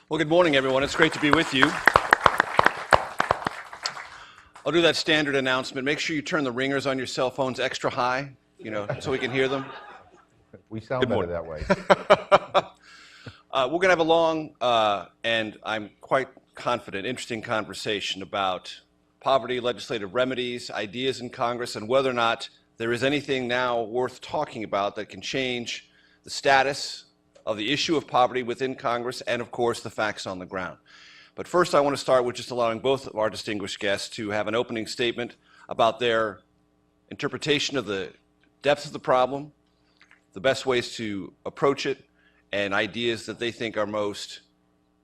Well, good morning, everyone. It's great to be with you. I'll do that standard announcement. Make sure you turn the ringers on your cell phones extra high, so we can hear them. We sound better that way. We're going to have a long, and I'm quite confident, interesting conversation about poverty, legislative remedies, ideas in Congress, and whether or not there is anything now worth talking about that can change the status of the issue of poverty within Congress and, of course, the facts on the ground. But first, I want to start with just allowing both of our distinguished guests to have an opening statement about their interpretation of the depth of the problem, the best ways to approach it, and ideas that they think are most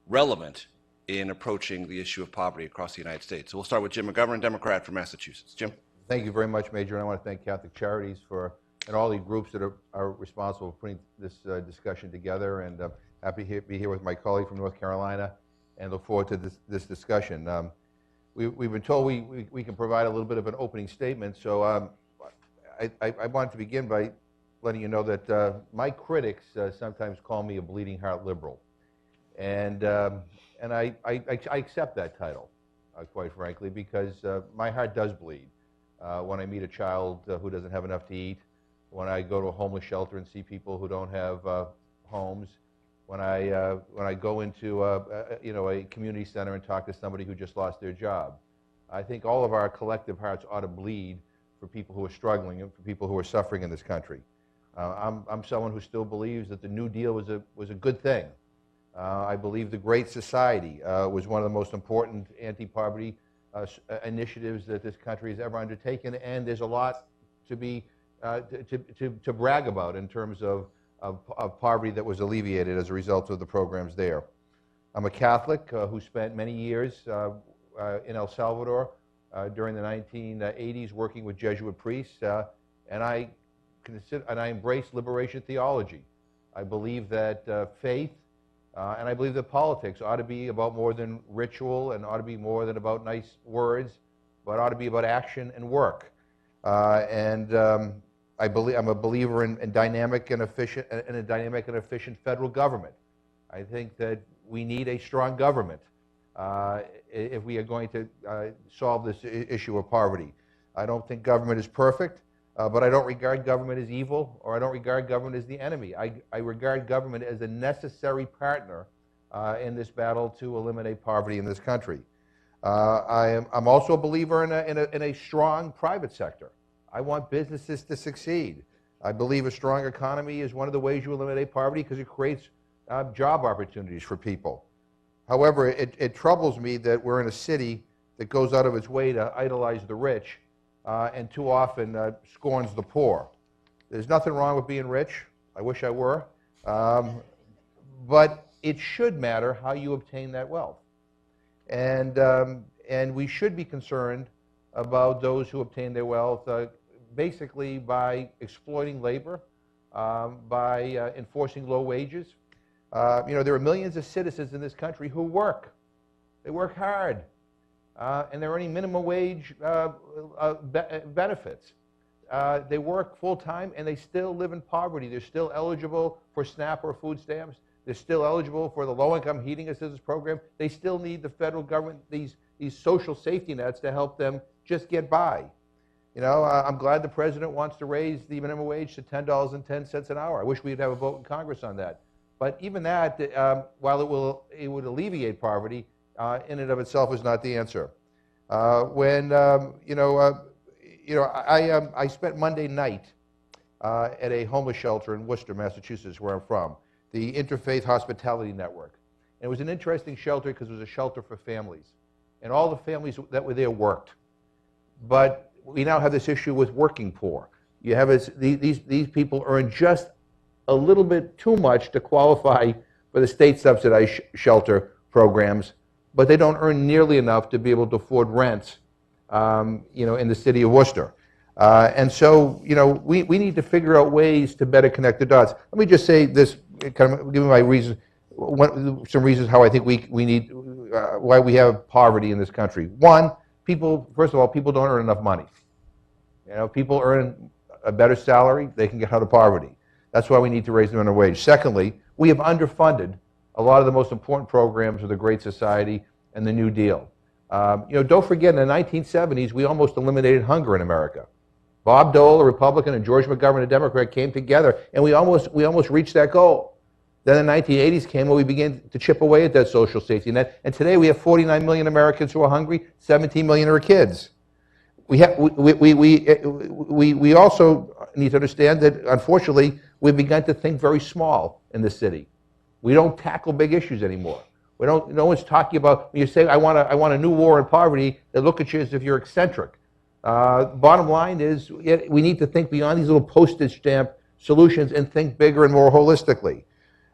relevant in approaching the issue of poverty across the United States. So we'll start with Jim McGovern, Democrat from Massachusetts. Jim. Thank you very much, Major, and I want to thank Catholic Charities and all the groups that are responsible for putting this discussion together, and happy to be here with my colleague from North Carolina and look forward to this discussion. We've been told we can provide a little bit of an opening statement, so I wanted to begin by letting you know that my critics sometimes call me a bleeding heart liberal, and I accept that title, quite frankly, because my heart does bleed when I meet a child who doesn't have enough to eat, when I go to a homeless shelter and see people who don't have homes, when I go into a community center and talk to somebody who just lost their job. I think all of our collective hearts ought to bleed for people who are struggling and for people who are suffering in this country. I'm someone who still believes that the New Deal was a good thing. I believe the Great Society was one of the most important anti-poverty initiatives that this country has ever undertaken, and there's a lot to be to brag about in terms of poverty that was alleviated as a result of the programs there. I'm a Catholic who spent many years in El Salvador during the 1980s working with Jesuit priests, and I embrace liberation theology. I believe that faith and I believe that politics ought to be about more than ritual and ought to be more than about nice words, but ought to be about action and work. I'm a believer in dynamic and efficient, in a dynamic and efficient federal government. I think that we need a strong government if we are going to solve this issue of poverty. I don't think government is perfect, but I don't regard government as evil, or I don't regard government as the enemy. I regard government as a necessary partner in this battle to eliminate poverty in this country. I'm also a believer in a strong private sector. I want businesses to succeed. I believe a strong economy is one of the ways you eliminate poverty because it creates job opportunities for people. However, it troubles me that we're in a city that goes out of its way to idolize the rich and too often scorns the poor. There's nothing wrong with being rich. I wish I were. But it should matter how you obtain that wealth. And we should be concerned about those who obtain their wealth basically by exploiting labor, by enforcing low wages. There are millions of citizens in this country who work. They work hard, and they're earning minimum wage benefits. They work full-time, and they still live in poverty. They're still eligible for SNAP or food stamps. They're still eligible for the low-income heating assistance program. They still need the federal government, these social safety nets to help them just get by. I'm glad the president wants to raise the minimum wage to $10.10 an hour. I wish we'd have a vote in Congress on that. But even that, while it would alleviate poverty, in and of itself is not the answer. I spent Monday night at a homeless shelter in Worcester, Massachusetts, where I'm from, the Interfaith Hospitality Network. And it was an interesting shelter because it was a shelter for families. And all the families that were there worked. But we now have this issue with working poor. You have these people earn just a little bit too much to qualify for the state-subsidized shelter programs, but they don't earn nearly enough to be able to afford rents, in the city of Worcester. And so, we need to figure out ways to better connect the dots. Let me just say this, kind of give me my reasons, some reasons how I think we need, why we have poverty in this country. One, first of all, people don't earn enough money. People earn a better salary, they can get out of poverty. That's why we need to raise the minimum wage. Secondly, we have underfunded a lot of the most important programs of the Great Society and the New Deal. Don't forget, in the 1970s, we almost eliminated hunger in America. Bob Dole, a Republican, and George McGovern, a Democrat, came together, and we almost reached that goal. Then the 1980s came when we began to chip away at that social safety net, and today we have 49 million Americans who are hungry, 17 million are kids. We also need to understand that, unfortunately, we've begun to think very small in the city. We don't tackle big issues anymore. No one's talking about, when you say, I want a new war on poverty, they look at you as if you're eccentric. Bottom line is, we need to think beyond these little postage stamp solutions and think bigger and more holistically.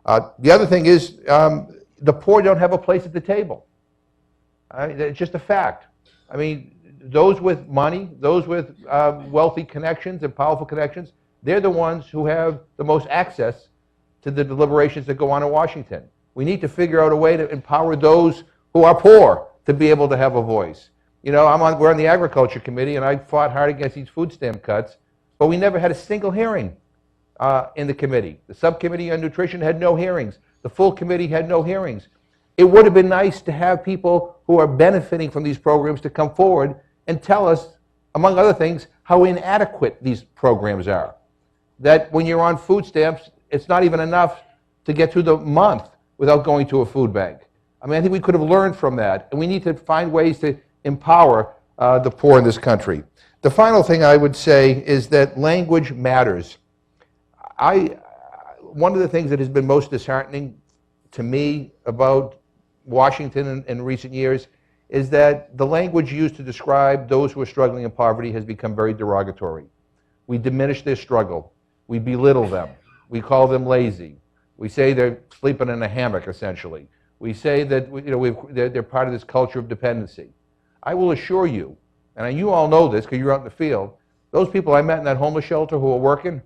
The other thing is, the poor don't have a place at the table. It's just a fact. I mean, those with money, those with wealthy connections and powerful connections, they're the ones who have the most access to the deliberations that go on in Washington. We need to figure out a way to empower those who are poor to be able to have a voice. We're on the Agriculture Committee, and I fought hard against these food stamp cuts, but we never had a single hearing in the committee. The subcommittee on nutrition had no hearings. The full committee had no hearings. It would have been nice to have people who are benefiting from these programs to come forward and tell us, among other things, how inadequate these programs are. That when you're on food stamps, it's not even enough to get through the month without going to a food bank. I mean, I think we could have learned from that, and we need to find ways to empower the poor in this country. The final thing I would say is that language matters. One of the things that has been most disheartening to me about Washington in recent years is that the language used to describe those who are struggling in poverty has become very derogatory. We diminish their struggle. We belittle them. We call them lazy. We say they're sleeping in a hammock, essentially. We say that they're part of this culture of dependency. I will assure you, and you all know this because you're out in the field, those people I met in that homeless shelter who are working,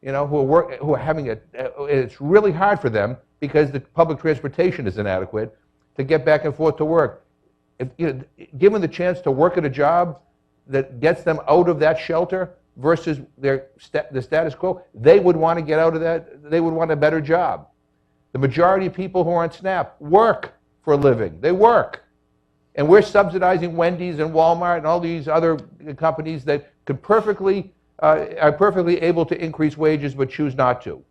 who are having it's really hard for them because the public transportation is inadequate to get back and forth to work. Given the chance to work at a job that gets them out of that shelter versus the status quo, they would want to get out of that. They would want a better job. The majority of people who are on SNAP work for a living. They work. And we're subsidizing Wendy's and Walmart and all these other companies that could are perfectly able to increase wages but choose not to.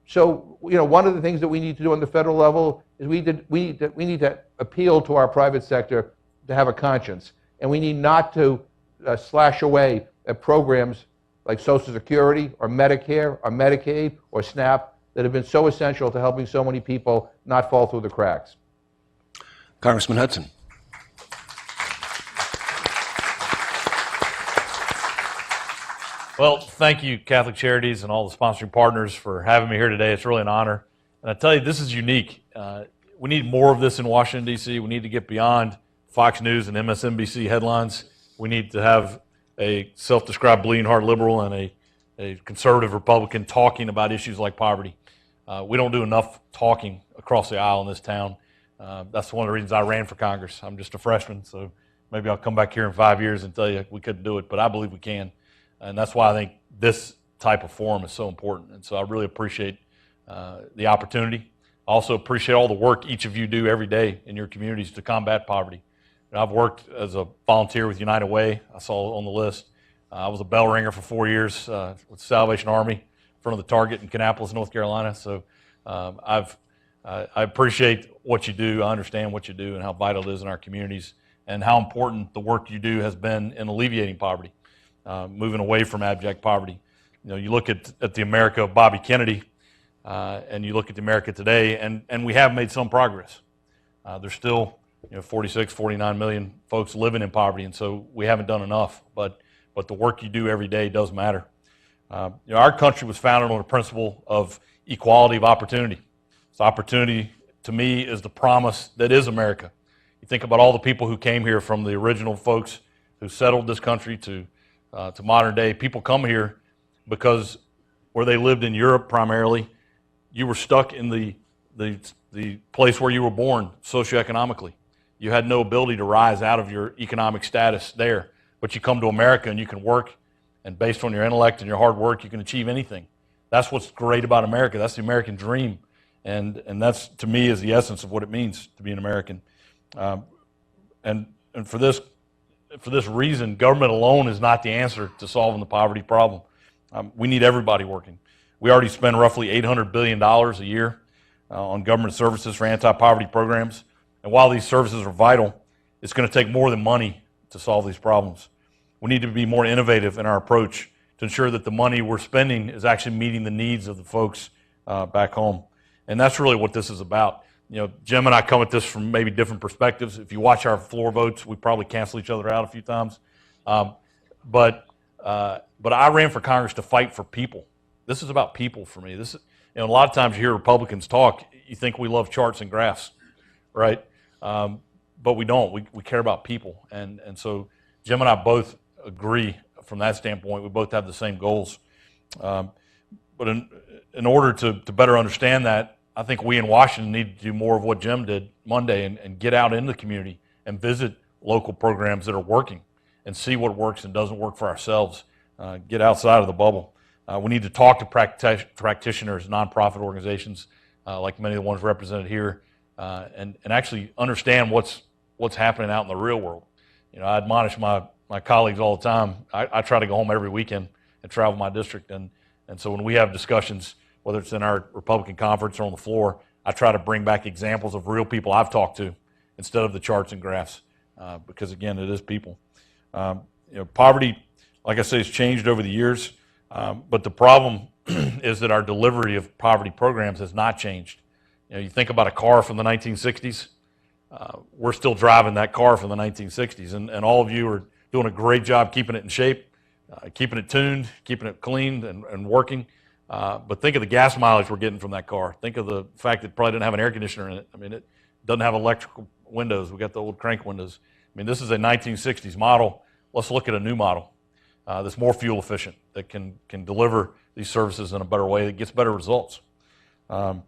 So one of the things that we need to do on the federal level is we need to appeal to our private sector to have a conscience, and we need not to slash away at programs like Social Security or Medicare or Medicaid or SNAP that have been so essential to helping so many people not fall through the cracks. Congressman Hudson. Well, thank you, Catholic Charities and all the sponsoring partners for having me here today. It's really an honor. And I tell you, this is unique. We need more of this in Washington, D.C. We need to get beyond Fox News and MSNBC headlines. We need to have a self-described bleeding heart liberal and a conservative Republican talking about issues like poverty. We don't do enough talking across the aisle in this town. That's one of the reasons I ran for Congress. I'm just a freshman, so maybe I'll come back here in 5 years and tell you we couldn't do it, but I believe we can. And that's why I think this type of forum is so important. And so I really appreciate the opportunity. I also appreciate all the work each of you do every day in your communities to combat poverty. I've worked as a volunteer with United Way. I saw on the list. I was a bell ringer for 4 years with the Salvation Army in front of the Target in Kannapolis, North Carolina. So I appreciate what you do. I understand what you do and how vital it is in our communities and how important the work you do has been in alleviating poverty. Moving away from abject poverty. You look at the America of Bobby Kennedy, and you look at the America today, and we have made some progress. There's still 46, 49 million folks living in poverty, and so we haven't done enough. But the work you do every day does matter. Our country was founded on the principle of equality of opportunity. So opportunity, to me, is the promise that is America. You think about all the people who came here from the original folks who settled this country to modern day. People come here because where they lived in Europe primarily, you were stuck in the place where you were born socioeconomically. You had no ability to rise out of your economic status there. But you come to America and you can work, and based on your intellect and your hard work, you can achieve anything. That's what's great about America. That's the American dream. And that's, to me, is the essence of what it means to be an American. And for this reason, government alone is not the answer to solving the poverty problem. We need everybody working. We already spend roughly $800 billion a year on government services for anti-poverty programs. And while these services are vital, it's going to take more than money to solve these problems. We need to be more innovative in our approach to ensure that the money we're spending is actually meeting the needs of the folks back home. And that's really what this is about. You know, Jim and I come at this from maybe different perspectives. If you watch our floor votes, we probably cancel each other out a few times. But I ran for Congress to fight for people. This is about people for me. This is, you know, a lot of times you hear Republicans talk, you think we love charts and graphs, right? But we don't. We care about people. And so Jim and I both agree from that standpoint. We both have the same goals. But in order to better understand that, I think we in Washington need to do more of what Jim did Monday and get out into the community and visit local programs that are working and see what works and doesn't work for ourselves. Get outside of the bubble. We need to talk to practitioners, nonprofit organizations, like many of the ones represented here, and actually understand what's happening out in the real world. You know, I admonish my colleagues all the time. I try to go home every weekend and travel my district, and so when we have discussions, whether it's in our Republican conference or on the floor, I try to bring back examples of real people I've talked to instead of the charts and graphs, because again, it is people. You know, poverty, like I say, has changed over the years, but the problem is that our delivery of poverty programs has not changed. You know, you think about a car from the 1960s, we're still driving that car from the 1960s, and all of you are doing a great job keeping it in shape, keeping it tuned, keeping it cleaned and working. But think of the gas mileage we're getting from that car. Think of the fact that it probably didn't have an air conditioner in it. I mean, it doesn't have electrical windows. We got the old crank windows. I mean, this is a 1960s model. Let's look at a new model that's more fuel efficient, that can deliver these services in a better way, that gets better results. And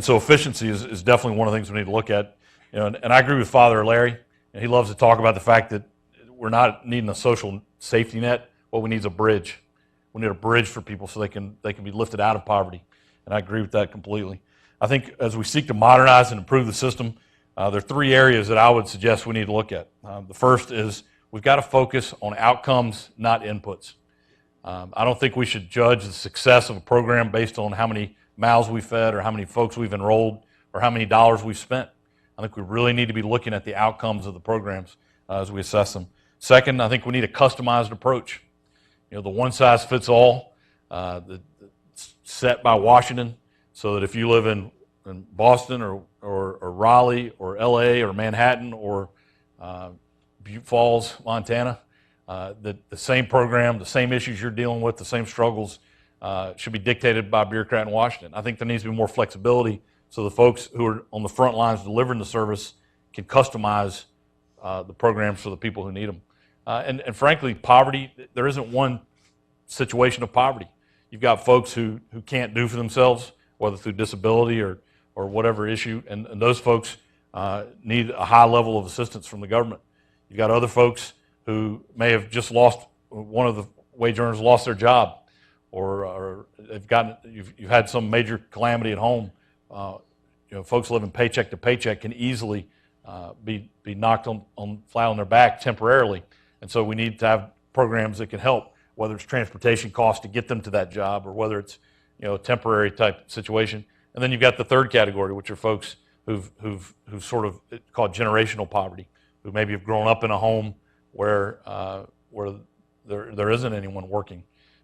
so efficiency is definitely one of the things we need to look at. You know, and I agree with Father Larry. And he loves to talk about the fact that we're not needing a social safety net. What we need is a bridge. We need a bridge for people so they can be lifted out of poverty. And I agree with that completely. I think as we seek to modernize and improve the system, there are three areas that I would suggest we need to look at. The first is we've got to focus on outcomes, not inputs. I don't think we should judge the success of a program based on how many mouths we fed or how many folks we've enrolled or how many dollars we've spent. I think we really need to be looking at the outcomes of the programs as we assess them. Second, I think we need a customized approach. You know, the one-size-fits-all that's set by Washington, so that if you live in Boston or Raleigh or L.A. or Manhattan or Butte Falls, Montana, that the same program, the same issues you're dealing with, the same struggles should be dictated by a bureaucrat in Washington. I think there needs to be more flexibility so the folks who are on the front lines delivering the service can customize the programs for the people who need them. And frankly, poverty, there isn't one situation of poverty. You've got folks who can't do for themselves, whether through disability or whatever issue, and those folks need a high level of assistance from the government. You've got other folks who may have just lost, one of the wage earners lost their job, or you've had some major calamity at home. You know, folks living paycheck to paycheck can easily be knocked flat on their back temporarily. And so we need to have programs that can help, whether it's transportation costs to get them to that job or whether it's, you know, a temporary type situation. And then you've got the third category, which are folks who've sort of called generational poverty, who maybe have grown up in a home where there isn't anyone working,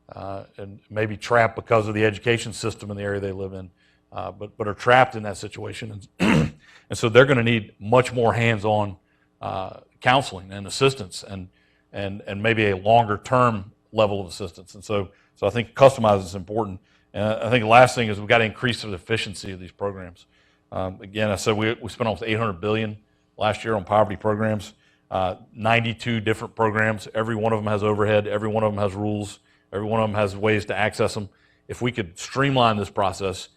and maybe trapped because of the education system in the area they live in, but are trapped in that situation. And so they're going to need much more hands-on counseling and assistance and maybe a longer term level of assistance. And so I think customizing is important. And I think the last thing is we've got to increase the efficiency of these programs. Again, I said we spent almost $800 billion last year on poverty programs, 92 different programs. Every one of them has overhead. Every one of them has rules. Every one of them has ways to access them. If we could streamline this process,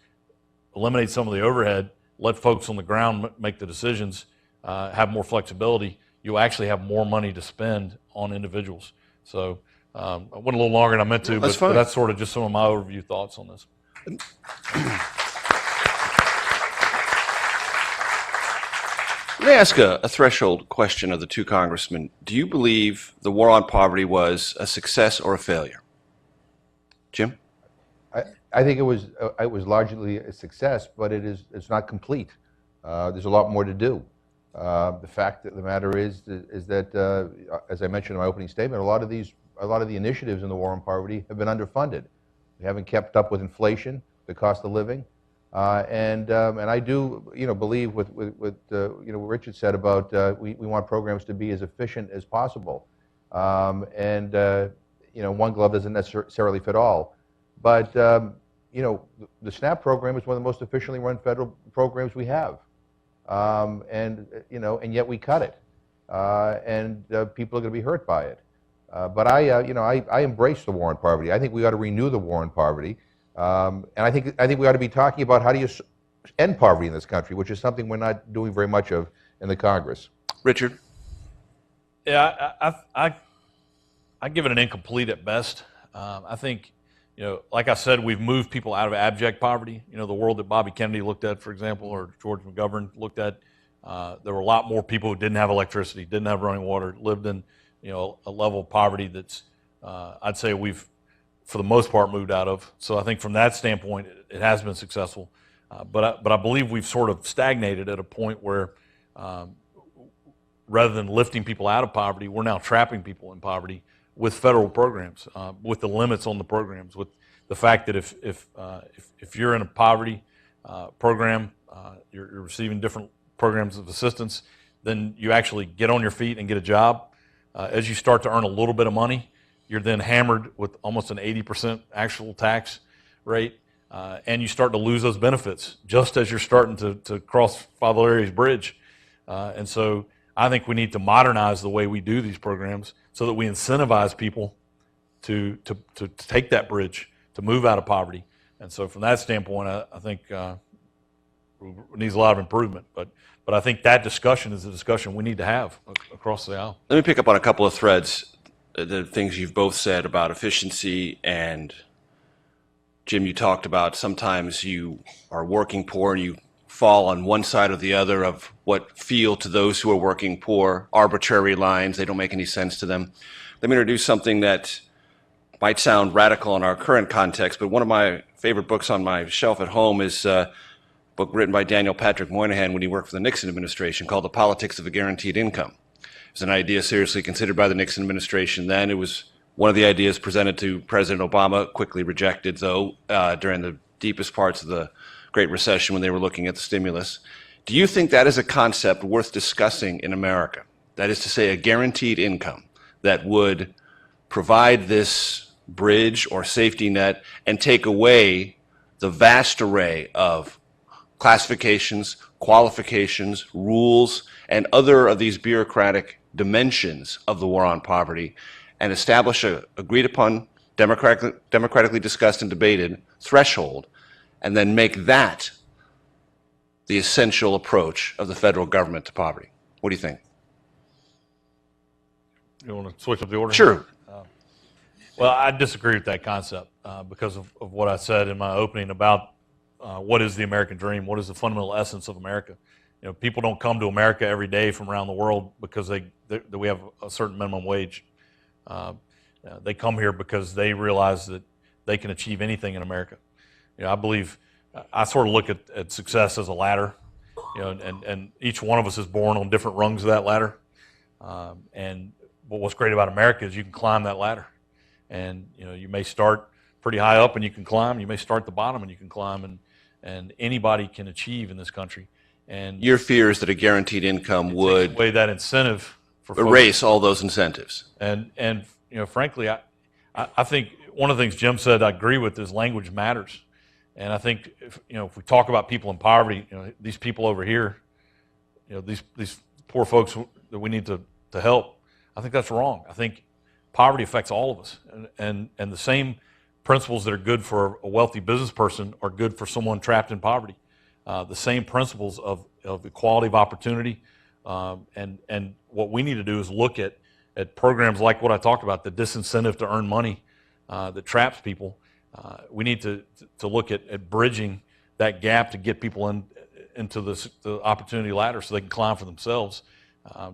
eliminate some of the overhead, let folks on the ground make the decisions, have more flexibility, you'll actually have more money to spend on individuals. So I went a little longer than I meant to, but that's sort of just some of my overview thoughts on this. Let me ask a threshold question of the two congressmen. Do you believe the war on poverty was a success or a failure? Jim? I think it was largely a success, but it's not complete. There's a lot more to do. The fact of the matter is that, as I mentioned in my opening statement, a lot of the initiatives in the war on poverty have been underfunded. We haven't kept up with inflation, the cost of living, and I do believe with what Richard said about we want programs to be as efficient as possible, and one glove doesn't necessarily fit all. But the SNAP program is one of the most efficiently run federal programs we have, and yet we cut it, and people are going to be hurt by it. But I embrace the war on poverty. I think we ought to renew the war on poverty, and I think we ought to be talking about how do you end poverty in this country, which is something we're not doing very much of in the Congress. Richard? Yeah, I give it an incomplete at best. I think, like I said, we've moved people out of abject poverty. The world that Bobby Kennedy looked at, for example, or George McGovern looked at, there were a lot more people who didn't have electricity, didn't have running water, lived in, a level of poverty that's, I'd say we've, for the most part, moved out of. So I think from that standpoint, it has been successful. But I believe we've sort of stagnated at a point where, rather than lifting people out of poverty, we're now trapping people in poverty with federal programs, with the limits on the programs, with the fact that if you're in a poverty program, you're receiving different programs of assistance, then you actually get on your feet and get a job. As you start to earn a little bit of money, you're then hammered with almost an 80% actual tax rate, and you start to lose those benefits just as you're starting to cross Father Larry's Bridge. And so I think we need to modernize the way we do these programs so that we incentivize people to take that bridge, to move out of poverty. And so from that standpoint, I think it needs a lot of improvement. But I think that discussion is a discussion we need to have across the aisle. Let me pick up on a couple of threads, the things you've both said about efficiency, and Jim, you talked about sometimes you are working poor and you fall on one side or the other of what feel to those who are working poor arbitrary lines. They don't make any sense to them. Let me introduce something that might sound radical in our current context, but one of my favorite books on my shelf at home is a book written by Daniel Patrick Moynihan when he worked for the Nixon administration called The Politics of a Guaranteed Income. It was an idea seriously considered by the Nixon administration then. It was one of the ideas presented to President Obama, quickly rejected, though, during the deepest parts of the Great Recession when they were looking at the stimulus. Do you think that is a concept worth discussing in America? That is to say, a guaranteed income that would provide this bridge or safety net and take away the vast array of classifications, qualifications, rules, and other of these bureaucratic dimensions of the war on poverty, and establish a agreed upon, democratically discussed and debated threshold, and then make that the essential approach of the federal government to poverty? What do you think? You want to switch up the order? Sure. Well, I disagree with that concept because of what I said in my opening about what is the American dream, what is the fundamental essence of America. People don't come to America every day from around the world because we have a certain minimum wage. They come here because they realize that they can achieve anything in America. I believe, I sort of look at success as a ladder, and each one of us is born on different rungs of that ladder. But what's great about America is you can climb that ladder. And you may start pretty high up and you can climb. You may start at the bottom and you can climb, and anybody can achieve in this country. And your fear is that a guaranteed income would take away that incentive for erase all those incentives. And frankly, I think one of the things Jim said I agree with is language matters. And I think if we talk about people in poverty, these people over here, these poor folks that we need to help, I think that's wrong. I think poverty affects all of us, and the same principles that are good for a wealthy business person are good for someone trapped in poverty. The same principles of equality of opportunity, and what we need to do is look at programs like what I talked about, the disincentive to earn money that traps people. We need to look at bridging that gap to get people into the opportunity ladder so they can climb for themselves.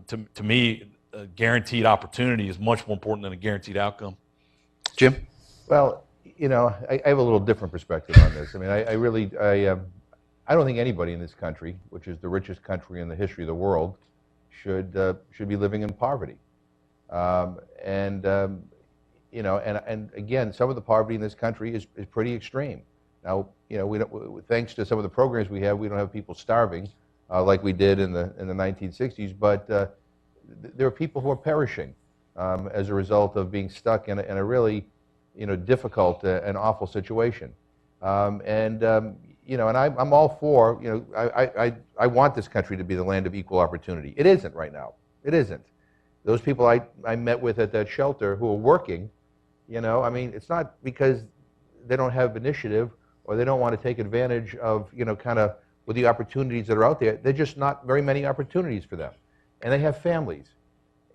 To me, a guaranteed opportunity is much more important than a guaranteed outcome. Jim? Well, I have a little different perspective on this. I mean, I don't think anybody in this country, which is the richest country in the history of the world, should be living in poverty. And again, some of the poverty in this country is pretty extreme. Now, we don't, thanks to some of the programs we don't have people starving like we did in the 1960s, but there are people who are perishing as a result of being stuck in a really, difficult and awful situation. And I'm all for, I want this country to be the land of equal opportunity. It isn't right now. It isn't. Those people I met with at that shelter who are working, I mean, it's not because they don't have initiative or they don't want to take advantage of, kind of with the opportunities that are out there. They're just not very many opportunities for them. And they have families.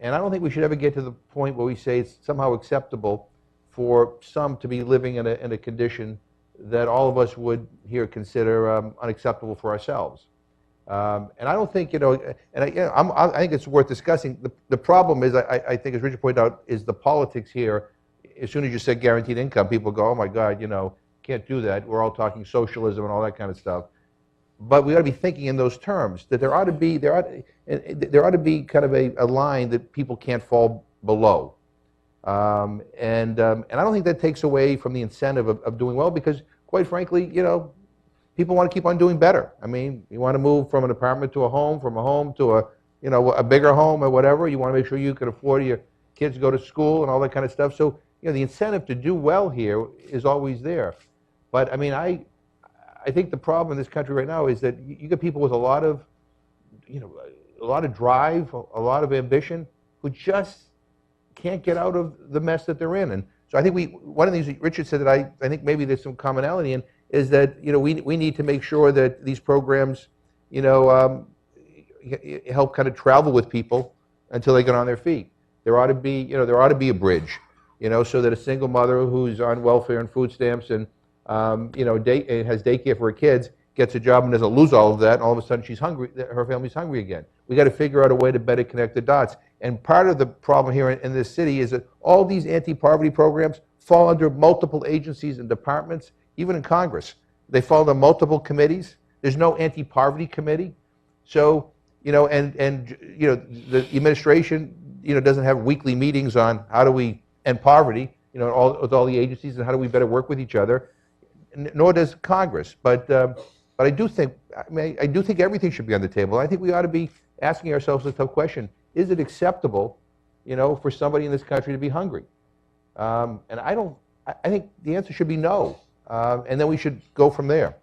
And I don't think we should ever get to the point where we say it's somehow acceptable for some to be living in a condition that all of us would here consider unacceptable for ourselves. And I don't think, I think it's worth discussing. The problem is, I think, as Richard pointed out, is the politics here. As soon as you said guaranteed income, people go, oh my God, can't do that. We're all talking socialism and all that kind of stuff. But we ought to be thinking in those terms, that there ought to be kind of a line that people can't fall below. And I don't think that takes away from the incentive of doing well, because quite frankly, people want to keep on doing better. I mean, you want to move from an apartment to a home, from a home to a bigger home or whatever. You want to make sure you can afford your kids to go to school and all that kind of stuff. So, the incentive to do well here is always there. But I mean, I think the problem in this country right now is that you get people with a lot of drive, a lot of ambition, who just can't get out of the mess that they're in. And so I think one of the things that Richard said that I think maybe there's some commonality in is that we need to make sure that these programs help kind of travel with people until they get on their feet. There ought to be a bridge, so that a single mother who's on welfare and food stamps and has daycare for her kids gets a job and doesn't lose all of that, and all of a sudden she's hungry, her family's hungry again. We got to figure out a way to better connect the dots. And part of the problem here in this city is that all these anti-poverty programs fall under multiple agencies and departments, even in Congress. They fall under multiple committees. There's no anti-poverty committee. So, the administration, doesn't have weekly meetings on how do we end poverty, with all the agencies, and how do we better work with each other. Nor does Congress. But I do think everything should be on the table. I think we ought to be asking ourselves a tough question: is it acceptable, for somebody in this country to be hungry? And I think the answer should be no. And then we should go from there.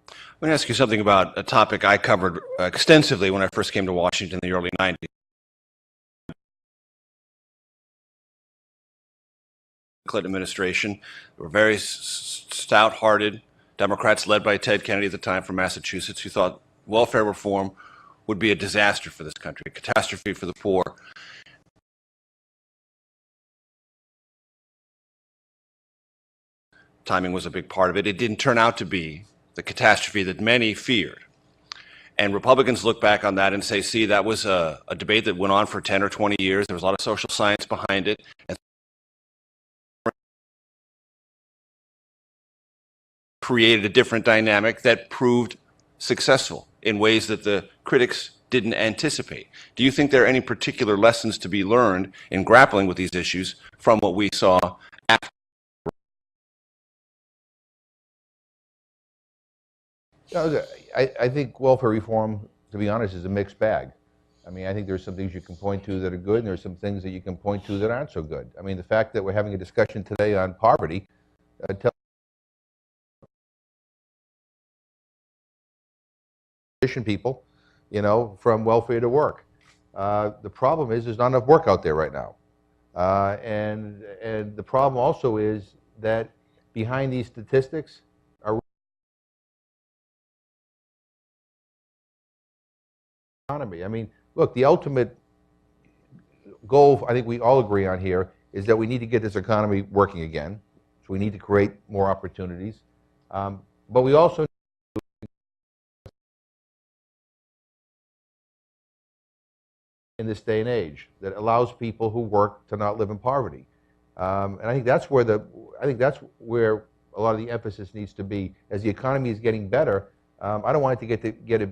I'm going to ask you something about a topic I covered extensively when I first came to Washington in the early 90s. Clinton administration were very stout-hearted Democrats led by Ted Kennedy at the time from Massachusetts, who thought welfare reform would be a disaster for this country, a catastrophe for the poor. Timing was a big part of it. It didn't turn out to be the catastrophe that many feared. And Republicans look back on that and say, see, that was a debate that went on for 10 or 20 years. There was a lot of social science behind it. And created a different dynamic that proved successful in ways that the critics didn't anticipate. Do you think there are any particular lessons to be learned in grappling with these issues from what we saw after? I think welfare reform, to be honest, is a mixed bag. I mean, I think there's some things you can point to that are good, and there's some things that you can point to that aren't so good. I mean, the fact that we're having a discussion today on poverty tells people, from welfare to work. The problem is there's not enough work out there right now. And the problem also is that behind these statistics are economy. I mean, look, the ultimate goal, I think we all agree on here, is that we need to get this economy working again. So we need to create more opportunities. But we also in this day and age that allows people who work to not live in poverty. And I think that's where a lot of the emphasis needs to be. As the economy is getting better, I don't want it to get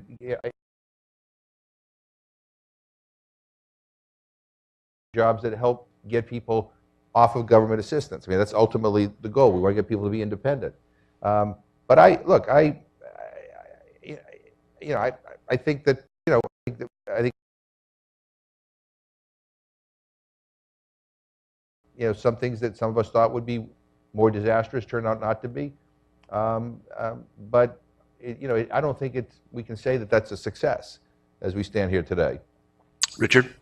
jobs that help get people off of government assistance. I mean, that's ultimately the goal. We want to get people to be independent. But I think that some things that some of us thought would be more disastrous turn out not to be. But I don't think we can say that that's a success as we stand here today. Richard?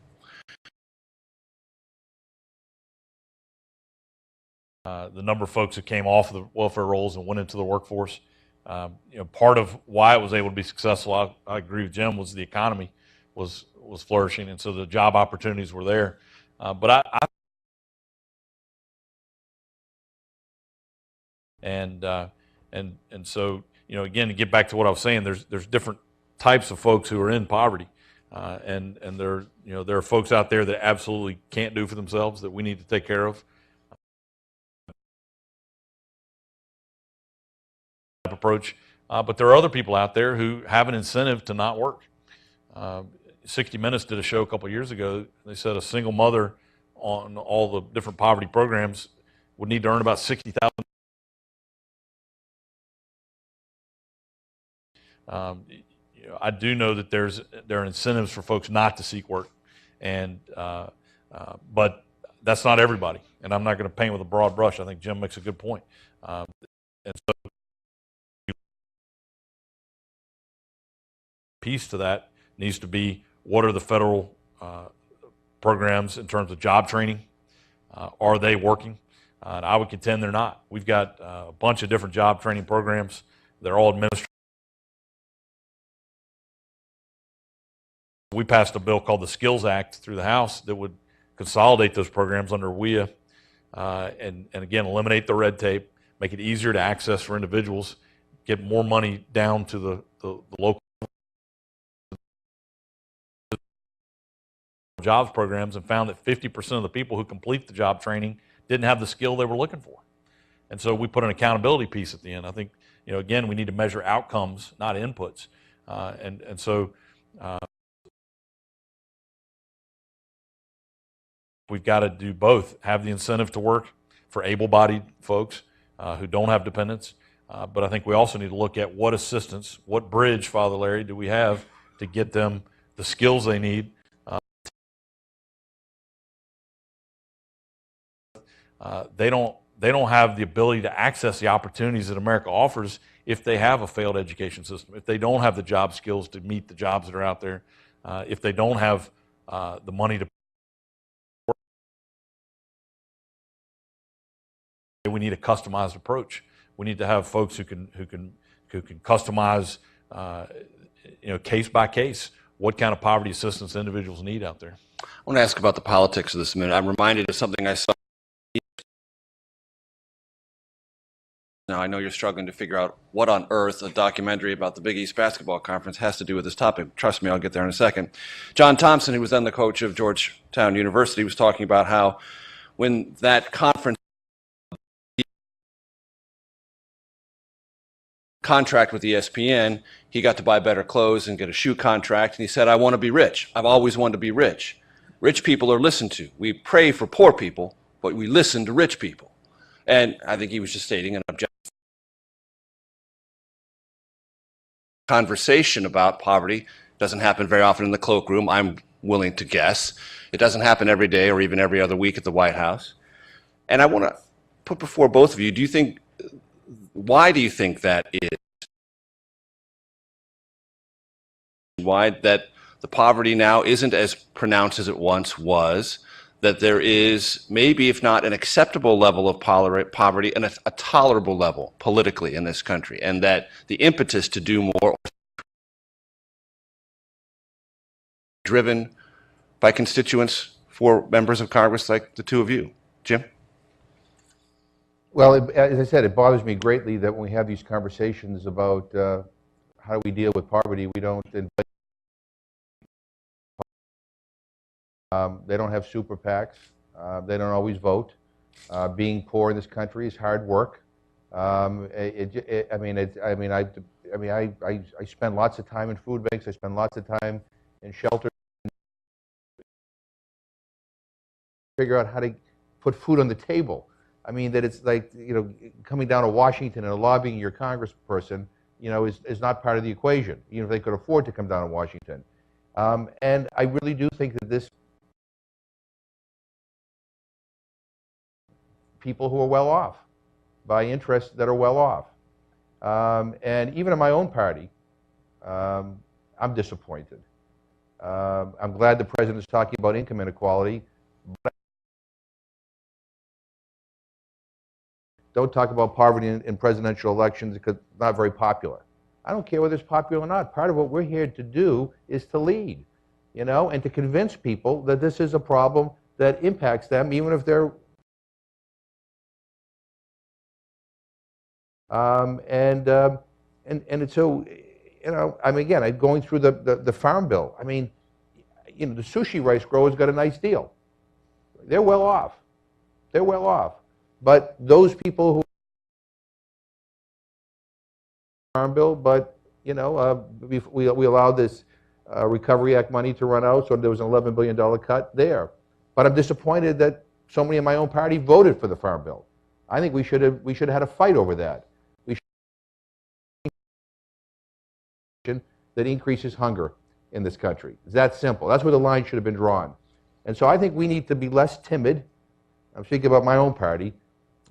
The number of folks who came off of the welfare rolls and went into the workforce. Part of why it was able to be successful, I agree with Jim, was the economy was flourishing, and so the job opportunities were there. But so again, to get back to what I was saying, there's different types of folks who are in poverty, and there are folks out there that absolutely can't do for themselves that we need to take care of. Approach, but there are other people out there who have an incentive to not work. 60 Minutes did a show a couple of years ago. They said a single mother on all the different poverty programs would need to earn about $60,000. I do know that there are incentives for folks not to seek work, but that's not everybody. And I'm not going to paint with a broad brush. I think Jim makes a good point. And so, piece to that needs to be, what are the federal programs in terms of job training? Are they working? And I would contend they're not. We've got a bunch of different job training programs. They're all administrative. We passed a bill called the Skills Act through the House that would consolidate those programs under WIA and again, eliminate the red tape, make it easier to access for individuals, get more money down to the local jobs programs, and found that 50% of the people who complete the job training didn't have the skill they were looking for. And so we put an accountability piece at the end. I think, again, we need to measure outcomes, not inputs. And so we've got to do both, have the incentive to work for able-bodied folks who don't have dependents. But I think we also need to look at what assistance, what bridge, Father Larry, do we have to get them the skills they need. They don't have the ability to access the opportunities that America offers if they have a failed education system, if they don't have the job skills to meet the jobs that are out there, if they don't have the money to work. We need a customized approach. We need to have folks who can customize, case by case, what kind of poverty assistance individuals need out there. I want to ask about the politics of this a minute. I'm reminded of something I saw. Now, I know you're struggling to figure out what on earth a documentary about the Big East Basketball Conference has to do with this topic. Trust me, I'll get there in a second. John Thompson, who was then the coach of Georgetown University, was talking about how when that conference contract with ESPN, he got to buy better clothes and get a shoe contract, and he said, I want to be rich. I've always wanted to be rich. Rich people are listened to. We pray for poor people, but we listen to rich people. And I think he was just stating an objective conversation about poverty. Doesn't happen very often in the cloakroom, I'm willing to guess. It doesn't happen every day or even every other week at the White House. And I want to put before both of you, why do you think that is? Why that the poverty now isn't as pronounced as it once was, that there is maybe, if not an acceptable level of poverty, and a tolerable level politically in this country, and that the impetus to do more driven by constituents for members of Congress like the two of you. Jim? Well, as I said, it bothers me greatly that when we have these conversations about how do we deal with poverty, we don't invite They don't have super PACs. They don't always vote. Being poor in this country is hard work. I spend lots of time in food banks. I spend lots of time in shelters. Figure out how to put food on the table. I mean, that it's like, coming down to Washington and lobbying your congressperson, is not part of the equation, even if they could afford to come down to Washington. And I really do think that this people who are well off, by interests that are well off. And even in my own party, I'm disappointed. I'm glad the president is talking about income inequality, but don't talk about poverty in presidential elections because it's not very popular. I don't care whether it's popular or not. Part of what we're here to do is to lead, and to convince people that this is a problem that impacts them, even if they're and so, again, going through the farm bill. I mean, the sushi rice growers got a nice deal. They're well off. They're well off. But those people who farm bill, but we allowed this Recovery Act money to run out, so there was an $11 billion cut there. But I'm disappointed that so many in my own party voted for the farm bill. I think we should have had a fight over that. We should that increases hunger in this country. It's that simple. That's where the line should have been drawn. And so I think we need to be less timid. I'm speaking about my own party,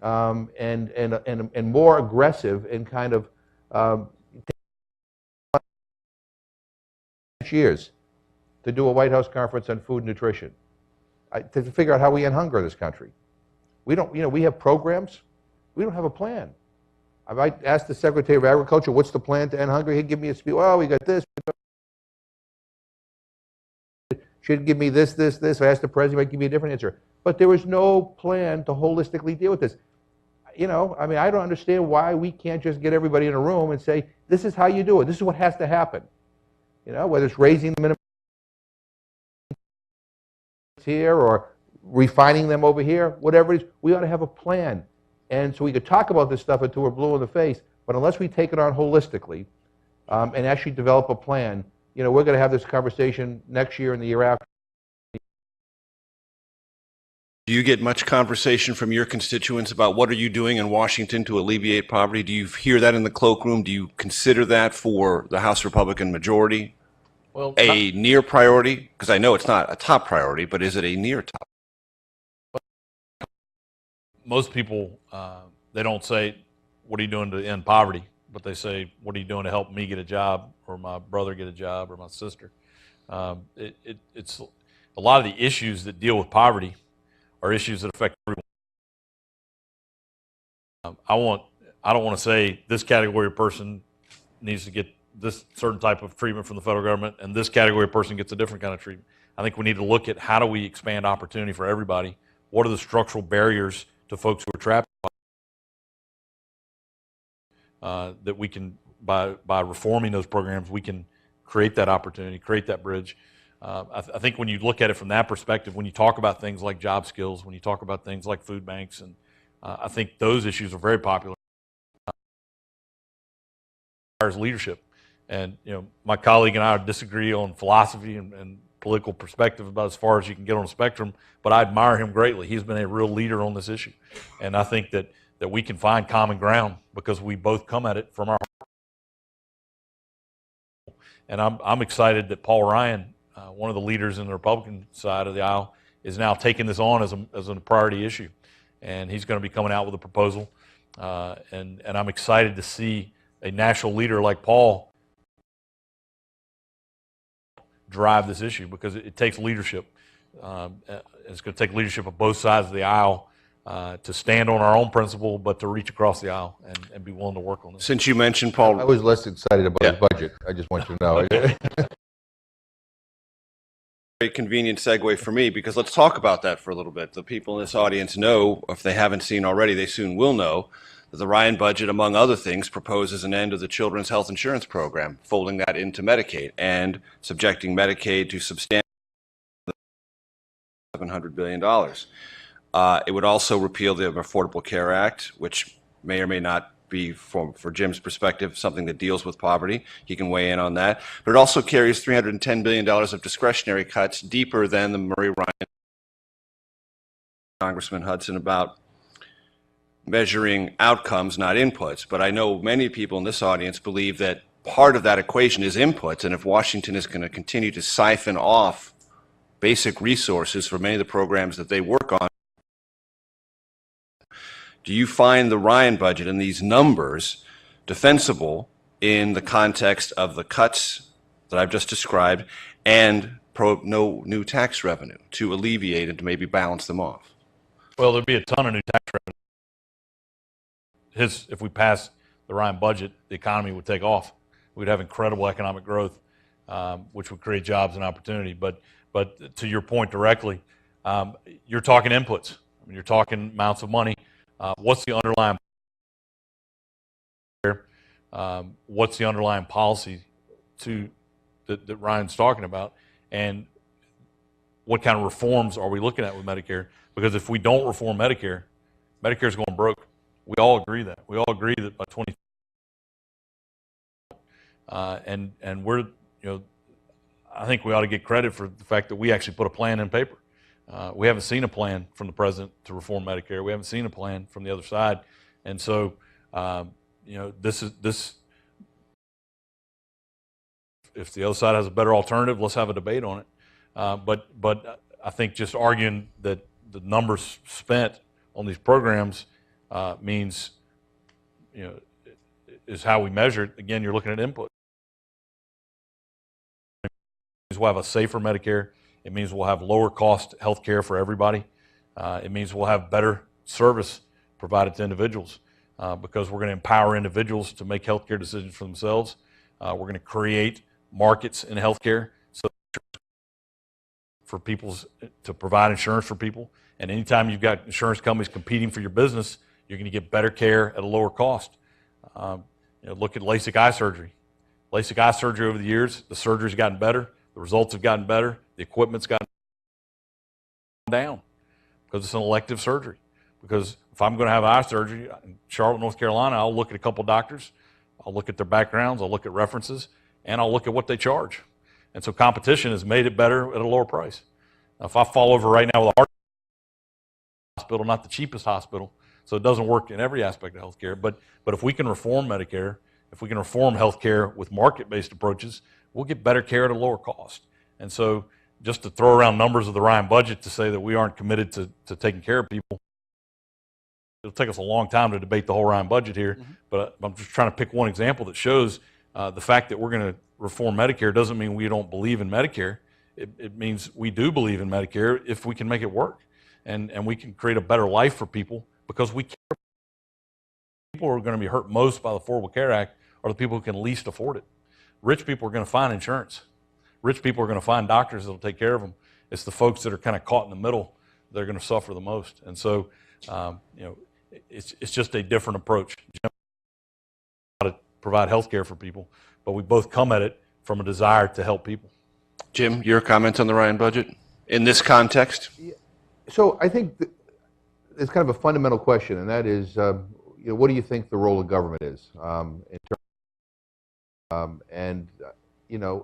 and more aggressive in kind of years to do a White House conference on food and nutrition, to figure out how we end hunger in this country. We don't, we have programs. We don't have a plan. I asked the Secretary of Agriculture, what's the plan to end hunger? He'd give me a speech. Well, we got this. Should give me this, this, this. I asked the president, he might give me a different answer. But there was no plan to holistically deal with this. I don't understand why we can't just get everybody in a room and say, this is how you do it. This is what has to happen. Whether it's raising the minimum here or refining them over here, whatever it is, we ought to have a plan. And so we could talk about this stuff until we're blue in the face, but unless we take it on holistically and actually develop a plan, we're going to have this conversation next year and the year after. Do you get much conversation from your constituents about what are you doing in Washington to alleviate poverty? Do you hear that in the cloakroom? Do you consider that for the House Republican majority a near priority? Because I know it's not a top priority, but is it a near top? Most people, they don't say, what are you doing to end poverty? But they say, what are you doing to help me get a job, or my brother get a job, or my sister? It's a lot of the issues that deal with poverty are issues that affect everyone. I don't want to say this category of person needs to get this certain type of treatment from the federal government and this category of person gets a different kind of treatment. I think we need to look at how do we expand opportunity for everybody. What are the structural barriers to folks who are trapped that we can, by reforming those programs, we can create that opportunity, create that bridge. I think when you look at it from that perspective, when you talk about things like job skills, when you talk about things like food banks, and I think those issues are very popular. Requires leadership, and my colleague and I disagree on philosophy and political perspective about as far as you can get on the spectrum, but I admire him greatly. He's been a real leader on this issue, and I think that we can find common ground because we both come at it from our heart. And I'm excited that Paul Ryan, one of the leaders in the Republican side of the aisle, is now taking this on as a priority issue, and he's going to be coming out with a proposal. And I'm excited to see a national leader like Paul drive this issue because it takes leadership. It's going to take leadership of both sides of the aisle to stand on our own principle, but to reach across the aisle and be willing to work on this. Since you mentioned Paul, I was less excited about his budget. I just want you to know. very convenient segue for me, because let's talk about that for a little bit. The people in this audience know, if they haven't seen already, they soon will know, that the Ryan budget, among other things, proposes an end of the Children's Health Insurance Program, folding that into Medicaid and subjecting Medicaid to substantial $700 billion. It would also repeal the Affordable Care Act, which may or may not be, for Jim's perspective, something that deals with poverty. He can weigh in on that. But it also carries $310 billion of discretionary cuts, deeper than the Murray Ryan, Congressman Hudson, about measuring outcomes, not inputs. But I know many people in this audience believe that part of that equation is inputs, and if Washington is going to continue to siphon off basic resources for many of the programs that they work on, do you find the Ryan budget and these numbers defensible in the context of the cuts that I've just described and no new tax revenue to alleviate and to maybe balance them off? Well, there'd be a ton of new tax revenue. If we pass the Ryan budget, the economy would take off. We'd have incredible economic growth, which would create jobs and opportunity. But to your point directly, you're talking inputs. I mean, you're talking amounts of money. What's the underlying policy that Ryan's talking about, and what kind of reforms are we looking at with Medicare? Because if we don't reform Medicare, Medicare's going broke. We all agree that. We all agree that by 20, and we're, I think we ought to get credit for the fact that we actually put a plan in paper. We haven't seen a plan from the president to reform Medicare. We haven't seen a plan from the other side, and so this. If the other side has a better alternative, let's have a debate on it. But I think just arguing that the numbers spent on these programs means, is how we measure it. Again, you're looking at input. It means we'll have a safer Medicare. It means we'll have lower cost health care for everybody. It means we'll have better service provided to individuals because we're going to empower individuals to make healthcare decisions for themselves. We're going to create markets in healthcare so for to provide insurance for people. And anytime you've got insurance companies competing for your business, you're going to get better care at a lower cost. Look at LASIK eye surgery. LASIK eye surgery over the years, the surgery's gotten better, the results have gotten better, the equipment's gotten down because it's an elective surgery. Because if I'm going to have eye surgery in Charlotte, North Carolina, I'll look at a couple doctors, I'll look at their backgrounds, I'll look at references, and I'll look at what they charge. And so competition has made it better at a lower price. Now, if I fall over right now with a heart hospital, not the cheapest hospital, so it doesn't work in every aspect of healthcare, but if we can reform Medicare, if we can reform healthcare with market-based approaches, we'll get better care at a lower cost. And so just to throw around numbers of the Ryan budget to say that we aren't committed to taking care of people, it'll take us a long time to debate the whole Ryan budget here, but I'm just trying to pick one example that shows the fact that we're going to reform Medicare doesn't mean we don't believe in Medicare. It means we do believe in Medicare if we can make it work. And we can create a better life for people because we care. People who are going to be hurt most by the Affordable Care Act are the people who can least afford it. Rich people are going to find insurance. Rich people are going to find doctors that will take care of them. It's the folks that are kind of caught in the middle that are going to suffer the most. And so, it's just a different approach. How to provide health care for people, but we both come at it from a desire to help people. Jim, your comments on the Ryan budget in this context? So I think it's kind of a fundamental question, and that is, what do you think the role of government is? And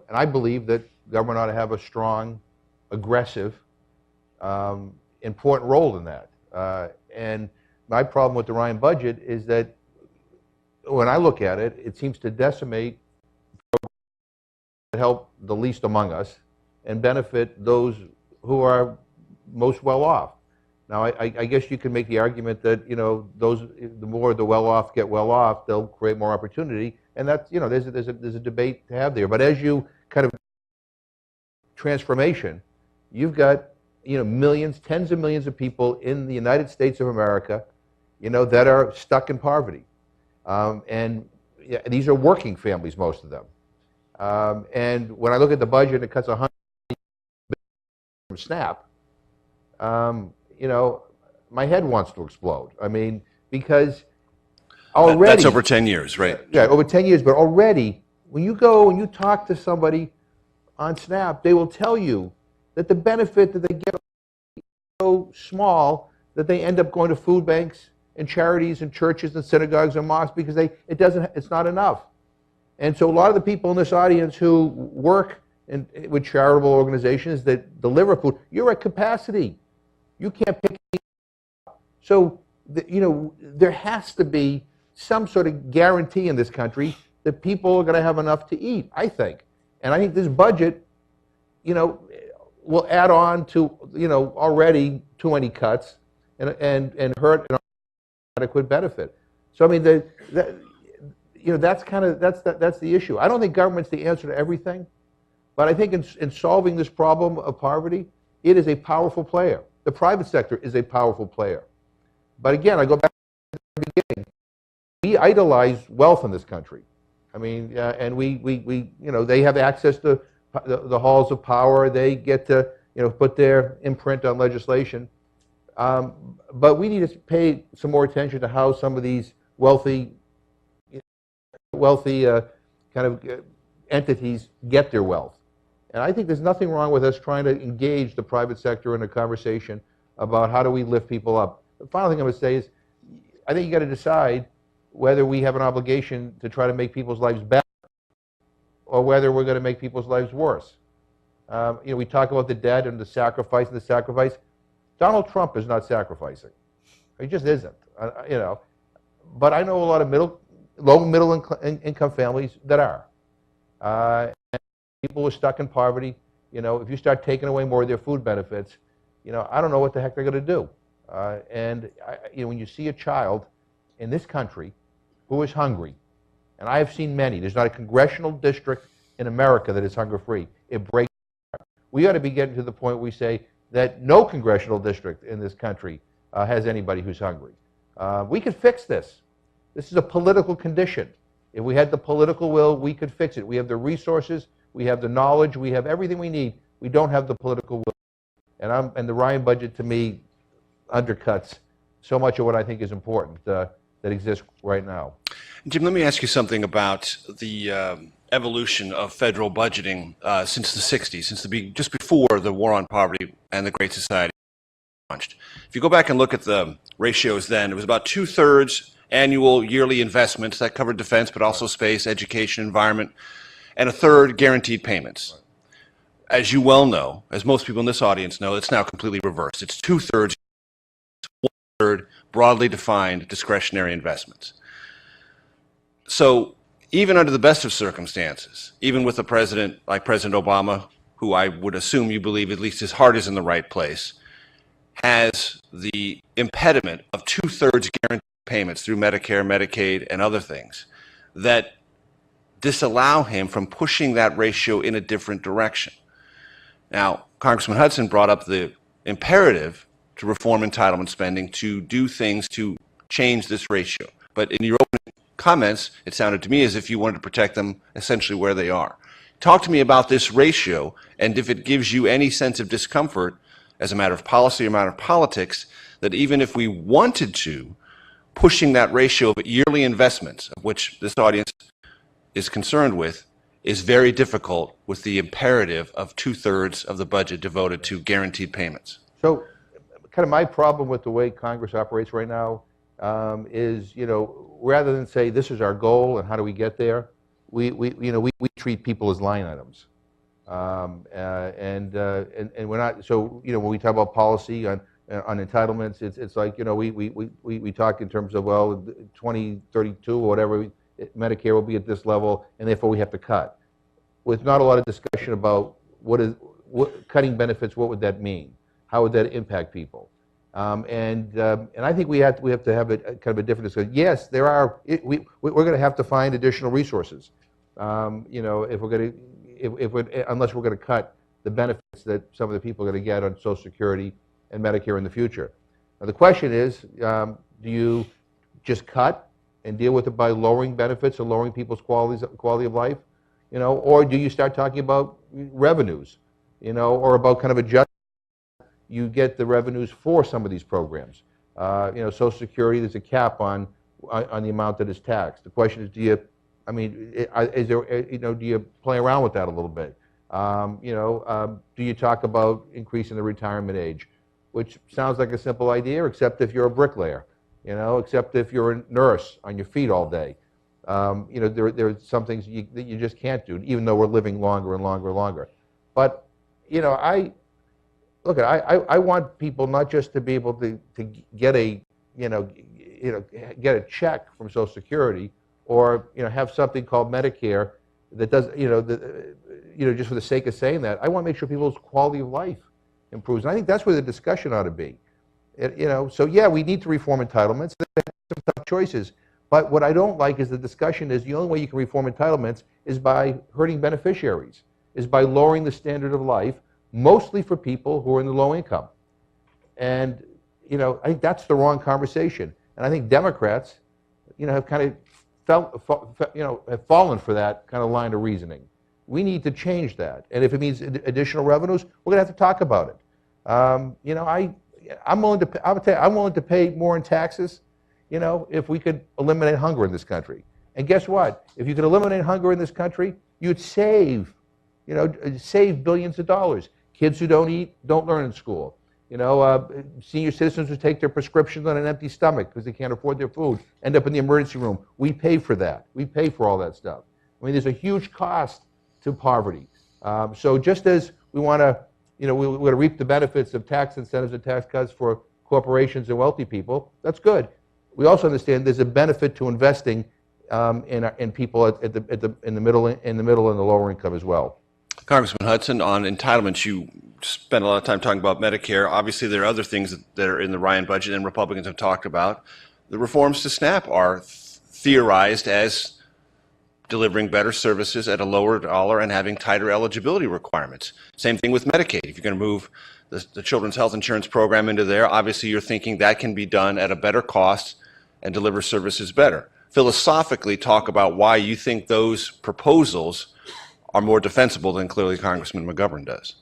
I believe that government ought to have a strong, aggressive, important role in that. And my problem with the Ryan budget is that when I look at it, it seems to decimate programs that help the least among us and benefit those who are most well off. Now, I guess you can make the argument that the more the well off get well off, they'll create more opportunity, and that's there's a debate to have there. But as you kind of transformation, you've got millions, tens of millions of people in the United States of America, that are stuck in poverty, and these are working families, most of them. And when I look at the budget, it cuts $100 billion from SNAP. My head wants to explode. I mean, because already... That's over 10 years, right? Yeah, over 10 years, but already, when you go and you talk to somebody on SNAP, they will tell you that the benefit that they get so small that they end up going to food banks and charities and churches and synagogues and mosques because it's not enough. And so a lot of the people in this audience who work with charitable organizations that deliver food, you're at capacity. You can't pick it up. So, there has to be some sort of guarantee in this country that people are going to have enough to eat, I think. And I think this budget, will add on to, already too many cuts and hurt an adequate benefit. So, I mean, that's the issue. I don't think government's the answer to everything, but I think in solving this problem of poverty, it is a powerful player. The private sector is a powerful player. But again, I go back to the beginning. We idolize wealth in this country. I mean, and they have access to the halls of power. They get to, put their imprint on legislation. But we need to pay some more attention to how some of these wealthy kind of entities get their wealth. And I think there's nothing wrong with us trying to engage the private sector in a conversation about how do we lift people up. The final thing I'm going to say is, I think you got to decide whether we have an obligation to try to make people's lives better or whether we're going to make people's lives worse. We talk about the debt and the sacrifice and the sacrifice. Donald Trump is not sacrificing. He just isn't. But I know a lot of low middle income families that are. And people who are stuck in poverty. If you start taking away more of their food benefits, I don't know what the heck they're going to do. When you see a child in this country who is hungry, and I have seen many, there's not a congressional district in America that is hunger-free. It breaks. We ought to be getting to the point where we say that no congressional district in this country has anybody who's hungry. We could fix this. This is a political condition. If we had the political will, we could fix it. We have the resources, we have the knowledge, we have everything we need. We don't have the political will. And the Ryan budget, to me, undercuts so much of what I think is important that exists right now. Jim, let me ask you something about the evolution of federal budgeting since the 60s, just before the War on Poverty and the Great Society launched. If you go back and look at the ratios then, it was about 2/3 annual yearly investments that covered defense, but also space, education, environment, and 1/3 guaranteed payments. As you well know, as most people in this audience know, it's now completely reversed. It's 2/3, 1/3 broadly defined discretionary investments. So even under the best of circumstances, even with a president like President Obama, who I would assume you believe at least his heart is in the right place, has the impediment of 2/3 guaranteed payments through Medicare, Medicaid, and other things that disallow him from pushing that ratio in a different direction. Now, Congressman Hudson brought up the imperative to reform entitlement spending to do things to change this ratio. But in your opening comments, it sounded to me as if you wanted to protect them essentially where they are. Talk to me about this ratio and if it gives you any sense of discomfort as a matter of policy or a matter of politics, that even if we wanted to, pushing that ratio of yearly investments, of which this audience is concerned with, is very difficult with the imperative of 2/3 of the budget devoted to guaranteed payments. So kind of my problem with the way Congress operates right now is, rather than say this is our goal and how do we get there, we treat people as line items. And we're not, so, when we talk about policy on entitlements, it's like, we talk in terms of, well, 2032 or whatever, Medicare will be at this level, and therefore we have to cut. With not a lot of discussion about cutting benefits, what would that mean? How would that impact people? And I think we have to have a kind of a different discussion. Yes, there are. We're going to have to find additional resources. If we're going to, unless we're going to cut the benefits that some of the people are going to get on Social Security and Medicare in the future. Now the question is, do you just cut and deal with it by lowering benefits or lowering people's quality of life, or do you start talking about revenues, or about kind of adjusting? You get the revenues for some of these programs. Social Security, there's a cap on the amount that is taxed. The question is, do you play around with that a little bit? Do you talk about increasing the retirement age? which sounds like a simple idea, except if you're a bricklayer, except if you're a nurse on your feet all day. There are some things that you just can't do, even though we're living longer and longer and longer. But, I want people not just to be able to get get a check from Social Security, or have something called Medicare that does just for the sake of saying that. I want to make sure people's quality of life improves, and I think that's where the discussion ought to be. So yeah, we need to reform entitlements. There's some tough choices, but what I don't like is the discussion is the only way you can reform entitlements is by hurting beneficiaries, is by lowering the standard of life, mostly for people who are in the low income. And I think that's the wrong conversation. And I think Democrats, have kind of have fallen for that kind of line of reasoning. We need to change that, and if it means additional revenues, we're going to have to talk about it. I'm willing to pay more in taxes, if we could eliminate hunger in this country. And guess what? If you could eliminate hunger in this country, you'd save billions of dollars. Kids who don't eat don't learn in school. Senior citizens who take their prescriptions on an empty stomach because they can't afford their food end up in the emergency room. We pay for that. We pay for all that stuff. I mean, there's a huge cost to poverty. So just as we want to, we want to reap the benefits of tax incentives and tax cuts for corporations and wealthy people, that's good. We also understand there's a benefit to investing in people in the middle and the lower income as well. Congressman Hudson, on entitlements, you spent a lot of time talking about Medicare. Obviously, there are other things that are in the Ryan budget and Republicans have talked about. The reforms to SNAP are theorized as delivering better services at a lower dollar and having tighter eligibility requirements. Same thing with Medicaid. If you're going to move the Children's Health Insurance Program into there, obviously you're thinking that can be done at a better cost and deliver services better. Philosophically, talk about why you think those proposals are more defensible than clearly Congressman McGovern does.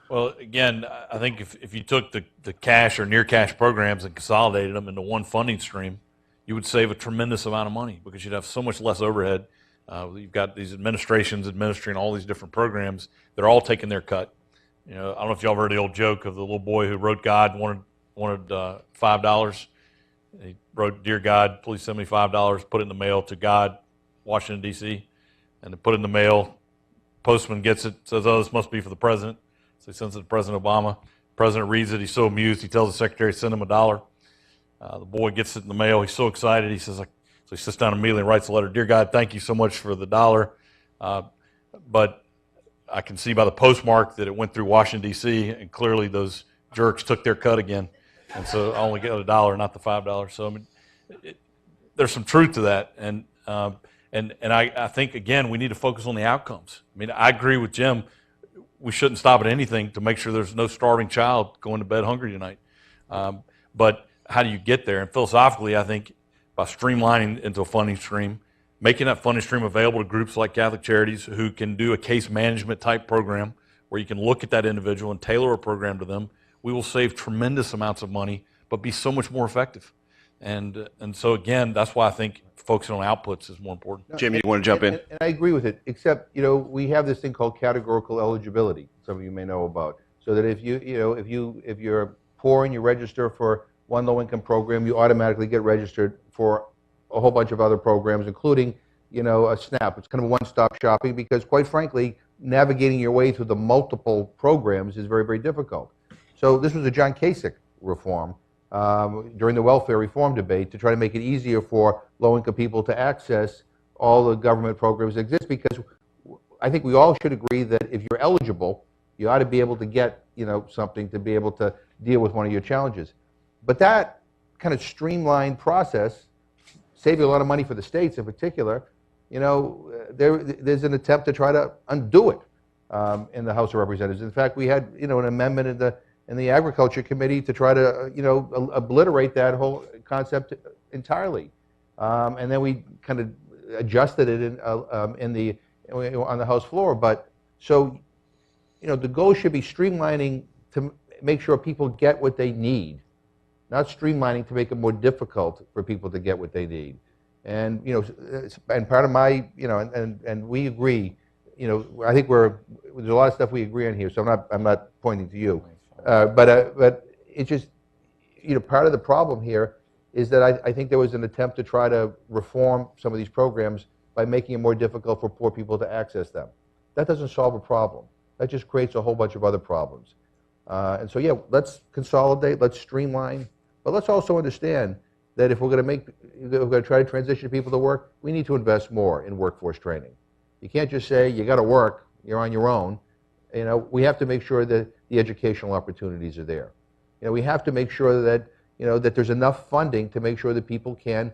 Well, again, I think if you took the cash or near cash programs and consolidated them into one funding stream, you would save a tremendous amount of money because you'd have so much less overhead. You've got these administrations administering all these different programs. They're all taking their cut. I don't know if y'all heard the old joke of the little boy who wrote God and wanted $5. He wrote, "Dear God, please send me $5." Put it in the mail to God, Washington, D.C., and to put it in the mail. Postman gets it, says, "Oh, this must be for the president." So he sends it to President Obama. The president reads it. He's so amused. He tells the secretary to send him $1. The boy gets it in the mail. He's so excited. He says, so he sits down immediately and writes a letter. "Dear God, thank you so much for the $1. But I can see by the postmark that it went through Washington, D.C., and clearly those jerks took their cut again. And so I only get $1, not the $5. So, I mean, there's some truth to that. And I think, again, we need to focus on the outcomes. I mean, I agree with Jim. We shouldn't stop at anything to make sure there's no starving child going to bed hungry tonight. But how do you get there? And philosophically, I think by streamlining into a funding stream, making that funding stream available to groups like Catholic Charities who can do a case management type program where you can look at that individual and tailor a program to them, we will save tremendous amounts of money, but be so much more effective. And so, again, that's why I think focusing on outputs is more important. Jim, you want to jump in? And I agree with it, except, we have this thing called categorical eligibility, some of you may know about, so that if you're poor and you register for one low-income program, you automatically get registered for a whole bunch of other programs, including, a SNAP. It's kind of one-stop shopping because, quite frankly, navigating your way through the multiple programs is very, very difficult. So this was a John Kasich reform during the welfare reform debate to try to make it easier for low-income people to access all the government programs that exist, because I think we all should agree that if you're eligible, you ought to be able to get something to be able to deal with one of your challenges. But that kind of streamlined process saved a lot of money for the states in particular. There's an attempt to try to undo it in the House of Representatives. In fact, we had an amendment in the Agriculture Committee to try to obliterate that whole concept entirely, and then we kind of adjusted it on the House floor. But so the goal should be streamlining to make sure people get what they need, not streamlining to make it more difficult for people to get what they need. And and part of my and we agree. I think there's a lot of stuff we agree on here. So I'm not pointing to you, but it's just, part of the problem here is that I think there was an attempt to try to reform some of these programs by making it more difficult for poor people to access them. That doesn't solve a problem. That just creates a whole bunch of other problems. And so, yeah, let's consolidate, let's streamline, but let's also understand that if we're going to try to transition people to work, we need to invest more in workforce training. You can't just say you got to work, you're on your own. We have to make sure that the educational opportunities are there. We have to make sure that that there's enough funding to make sure that people can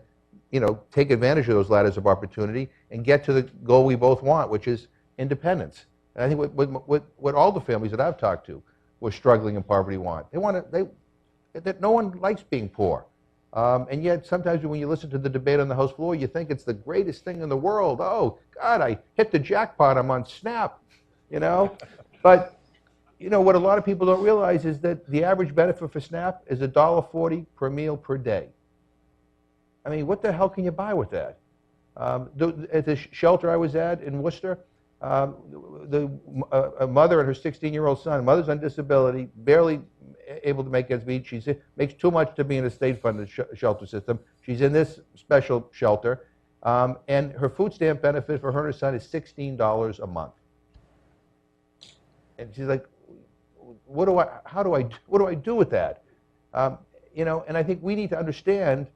take advantage of those ladders of opportunity and get to the goal we both want, which is independence. And I think what all the families that I've talked to who are struggling in poverty want. That no one likes being poor. And yet sometimes when you listen to the debate on the House floor, you think it's the greatest thing in the world. Oh, God, I hit the jackpot, I'm on SNAP, But, what a lot of people don't realize is that the average benefit for SNAP is $1.40 per meal per day. I mean, what the hell can you buy with that? At the shelter I was at in Worcester, a mother and her 16-year-old son, mother's on disability, barely able to make ends meet. She makes too much to be in a state-funded shelter system. She's in this special shelter, and her food stamp benefit for her and her son is $16 a month. And she's like, what do I do with that? And I think we need to understand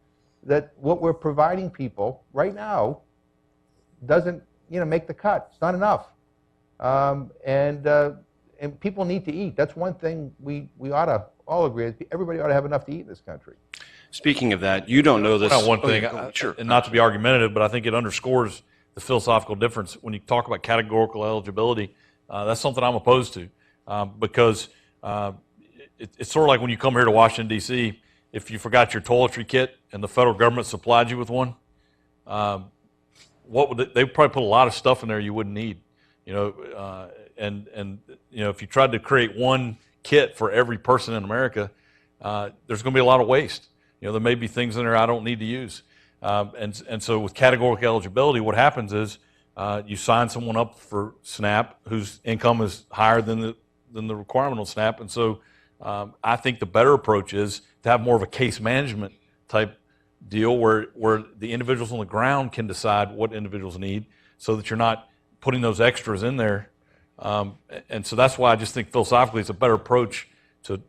that what we're providing people right now doesn't make the cut. It's not enough. And people need to eat. That's one thing we ought to all agree. Everybody ought to have enough to eat in this country. Speaking of that, you don't know this. One thing, sure. And not to be argumentative, but I think it underscores the philosophical difference when you talk about categorical eligibility. That's something I'm opposed to because it's sort of like when you come here to Washington, D.C., if you forgot your toiletry kit and the federal government supplied you with one, they would probably put a lot of stuff in there you wouldn't need. If you tried to create one kit for every person in America, there's going to be a lot of waste. There may be things in there I don't need to use. And so with categorical eligibility, what happens is you sign someone up for SNAP whose income is higher than the requirement on SNAP. And so I think the better approach is to have more of a case management type deal where the individuals on the ground can decide what individuals need so that you're not putting those extras in there. And so that's why I just think philosophically it's a better approach to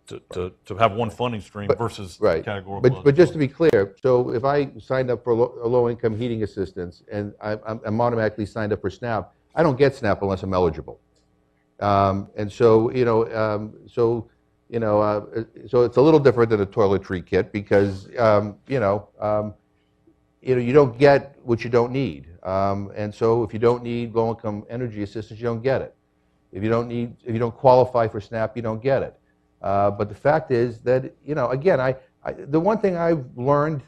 have one funding stream versus categorical. But just to be clear, so if I signed up for a low-income heating assistance and I'm automatically signed up for SNAP, I don't get SNAP unless I'm eligible. And so so it's a little different than a toiletry kit because you don't get what you don't need. And so if you don't need low-income energy assistance, you don't get it. If you don't qualify for SNAP, you don't get it. But the fact is that, again, the one thing I've learned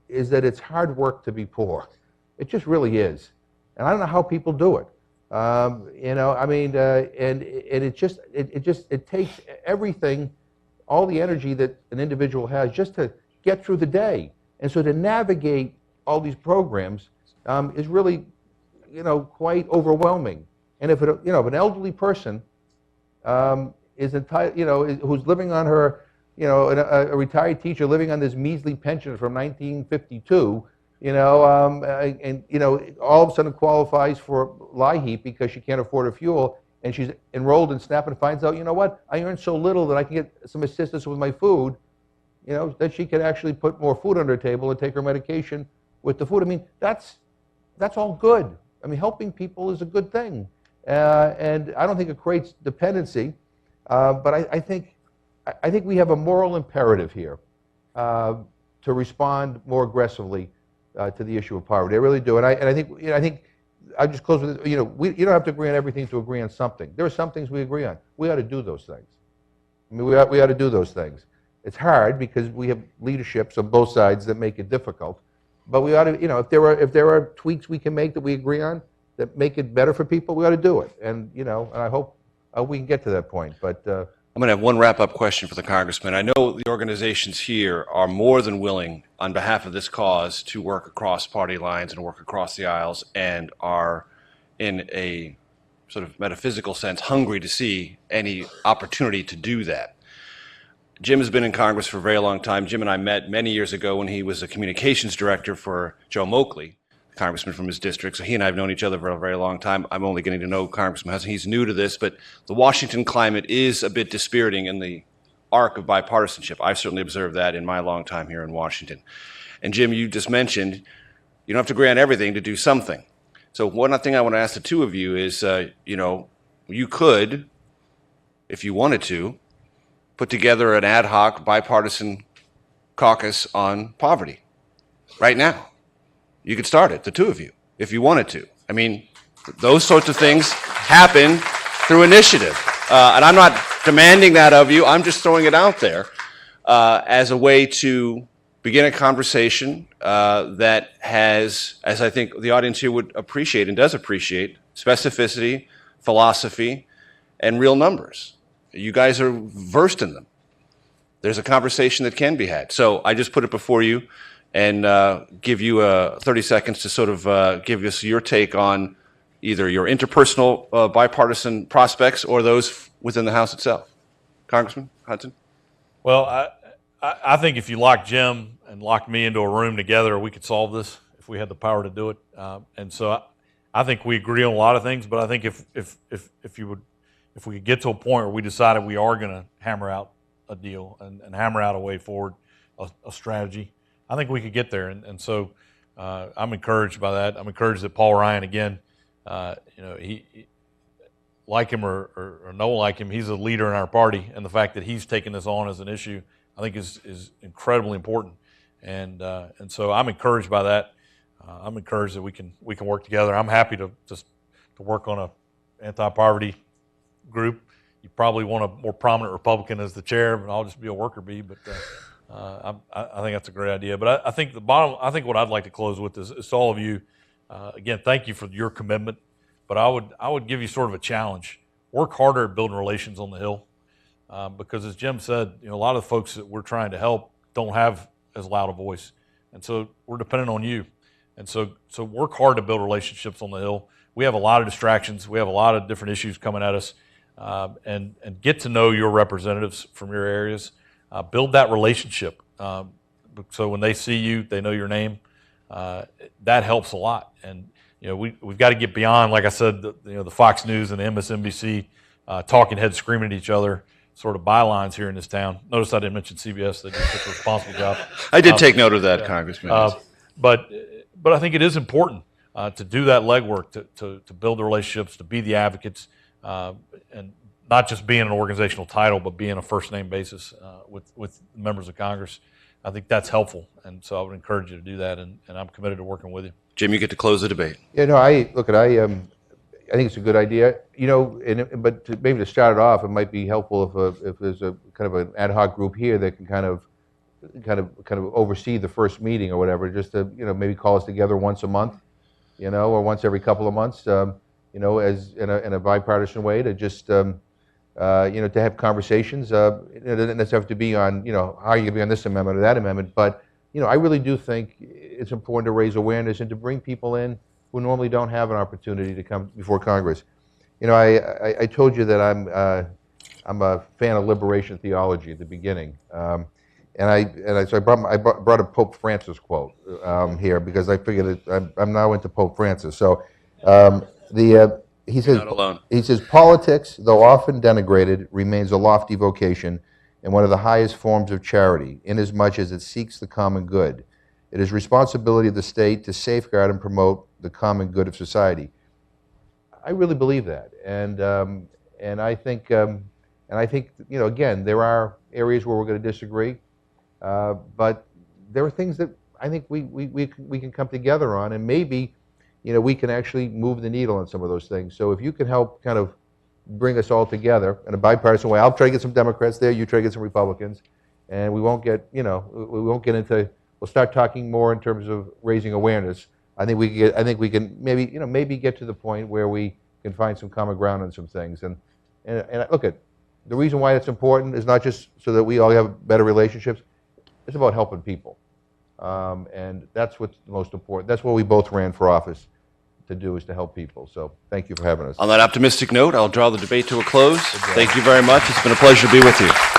is that it's hard work to be poor. It just really is. And I don't know how people do it. And it takes everything, all the energy that an individual has just to get through the day. And so to navigate all these programs is really, quite overwhelming. And if an elderly person is entitled, who's living on her, a retired teacher living on this measly pension from 1952, all of a sudden qualifies for LIHEAP because she can't afford her fuel, and she's enrolled in SNAP and finds out, what, I earn so little that I can get some assistance with my food, that she can actually put more food on her table and take her medication with the food. I mean, that's all good. I mean, helping people is a good thing. And I don't think it creates dependency, but I think we have a moral imperative here to respond more aggressively to the issue of poverty. I really do, and I think I just close with this. You don't have to agree on everything to agree on something. There are some things we agree on. We ought to do those things. I mean, we ought to do those things. It's hard because we have leaderships on both sides that make it difficult. But we ought to, if there are tweaks we can make that we agree on that make it better for people, we ought to do it. And and I hope we can get to that point. But I'm going to have one wrap-up question for the Congressman. I know the organizations here are more than willing, on behalf of this cause, to work across party lines and work across the aisles, and are, in a sort of metaphysical sense, hungry to see any opportunity to do that. Jim has been in Congress for a very long time. Jim and I met many years ago when he was a communications director for Joe Moakley, congressman from his district. So he and I have known each other for a very long time. I'm only getting to know Congressman Hudson. He's new to this, but the Washington climate is a bit dispiriting in the arc of bipartisanship. I've certainly observed that in my long time here in Washington. And Jim, you just mentioned you don't have to agree on everything to do something. So one thing I want to ask the two of you is, you could, if you wanted to, put together an ad hoc bipartisan caucus on poverty right now. You could start it, the two of you, if you wanted to. I mean, those sorts of things happen through initiative. And I'm not demanding that of you. I'm just throwing it out there as a way to begin a conversation that has, as I think the audience here would appreciate and does appreciate, specificity, philosophy, and real numbers. You guys are versed in them. There's a conversation that can be had. So I just put it before you and give you 30 seconds to sort of give us your take on either your interpersonal bipartisan prospects or those within the House itself. Congressman Hudson? Well, I think if you lock Jim and locked me into a room together, we could solve this if we had the power to do it. And so I think we agree on a lot of things, but I think if we could get to a point where we decided we are going to hammer out a deal and hammer out a way forward, a strategy, I think we could get there. And so I'm encouraged by that. I'm encouraged that Paul Ryan, again, he like him or no like him, he's a leader in our party, and the fact that he's taken this on as an issue, I think is incredibly important. And so I'm encouraged by that. I'm encouraged that we can work together. I'm happy to work on a anti-poverty group. You probably want a more prominent Republican as the chair, but I'll just be a worker bee. But I think that's a great idea. But I think what I'd like to close with is to all of you. Again, thank you for your commitment. But I would give you sort of a challenge. Work harder at building relations on the Hill, because as Jim said, a lot of the folks that we're trying to help don't have as loud a voice, and so we're dependent on you. And so work hard to build relationships on the Hill. We have a lot of distractions. We have a lot of different issues coming at us. And get to know your representatives from your areas. Build that relationship. So when they see you, they know your name. That helps a lot. And we've got to get beyond, like I said, the Fox News and the MSNBC talking heads screaming at each other, sort of bylines here in this town. Notice I didn't mention CBS. They did such a responsible job. I did take note of that, Congressman. But I think it is important to do that legwork, to build the relationships, to be the advocates, and not just being an organizational title, but being a first-name basis with members of Congress. I think that's helpful, and so I would encourage you to do that, and I'm committed to working with you. Jim, you get to close the debate. Yeah, no, I think it's a good idea. But maybe to start it off, it might be helpful if there's a kind of an ad hoc group here that can kind of oversee the first meeting or whatever. Just to maybe call us together once a month, or once every couple of months. As in a bipartisan way to just, to have conversations. It doesn't necessarily have to be on, how are you going to be on this amendment or that amendment, but, I really do think it's important to raise awareness and to bring people in who normally don't have an opportunity to come before Congress. I told you that I'm a fan of liberation theology at the beginning, so I brought a Pope Francis quote here because I figured I'm now into Pope Francis. So. He says, not alone. He says, politics, though often denigrated, remains a lofty vocation and one of the highest forms of charity, inasmuch as it seeks the common good. It is responsibility of the state to safeguard and promote the common good of society. I really believe that, and I think again, there are areas where we're going to disagree, but there are things that I think we can come together on, and maybe. We can actually move the needle on some of those things. So if you can help kind of bring us all together in a bipartisan way, I'll try to get some Democrats there, you try to get some Republicans, and we won't get, we'll start talking more in terms of raising awareness. I think we can maybe get to the point where we can find some common ground on some things. And look, the reason why it's important is not just so that we all have better relationships, it's about helping people. And that's what's most important. That's what we both ran for office to do, is to help people. So thank you for having us. On that optimistic note, I'll draw the debate to a close. Thank you very much. It's been a pleasure to be with you.